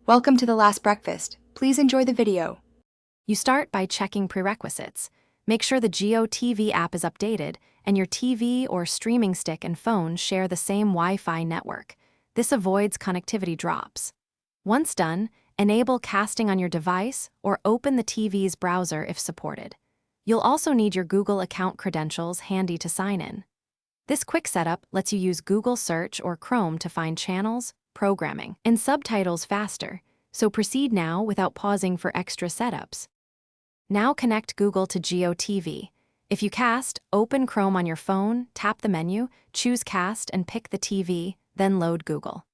Welcome to The Last Breakfast. Please enjoy the video. You start by checking prerequisites. Make sure the Jio TV app is updated and your TV or streaming stick and phone share the same Wi-Fi network. This avoids connectivity drops. Once done, enable casting on your device or open the TV's browser if supported. You'll also need your Google account credentials handy to sign in. This quick setup lets you use Google Search or Chrome to find channels, programming, and subtitles faster, so proceed now without pausing for extra setups. Now connect Google to Jio TV. If you cast, open Chrome on your phone, tap the menu, choose Cast and pick the TV, then load Google.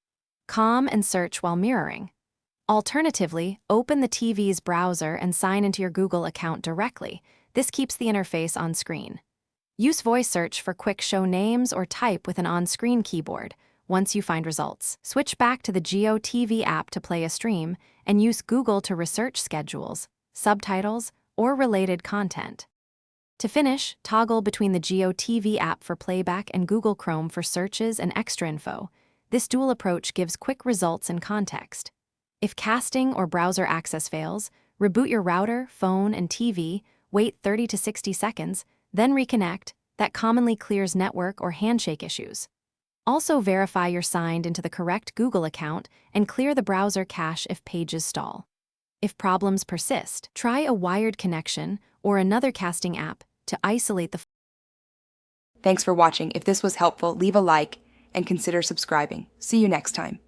Calm and search while mirroring. Alternatively, open the TV's browser and sign into your Google account directly. This keeps the interface on screen. Use voice search for quick show names or type with an on-screen keyboard. Once you find results, switch back to the Jio TV app to play a stream and use Google to research schedules, subtitles, or related content. To finish, toggle between the Jio TV app for playback and Google Chrome for searches and extra info. This dual approach gives quick results and context. If casting or browser access fails, reboot your router, phone, and TV, wait 30 to 60 seconds, then reconnect. That commonly clears network or handshake issues. Also verify you're signed into the correct Google account and clear the browser cache if pages stall. If problems persist, try a wired connection or another casting app to isolate the. Thanks for watching. If this was helpful, leave a like and consider subscribing. See you next time.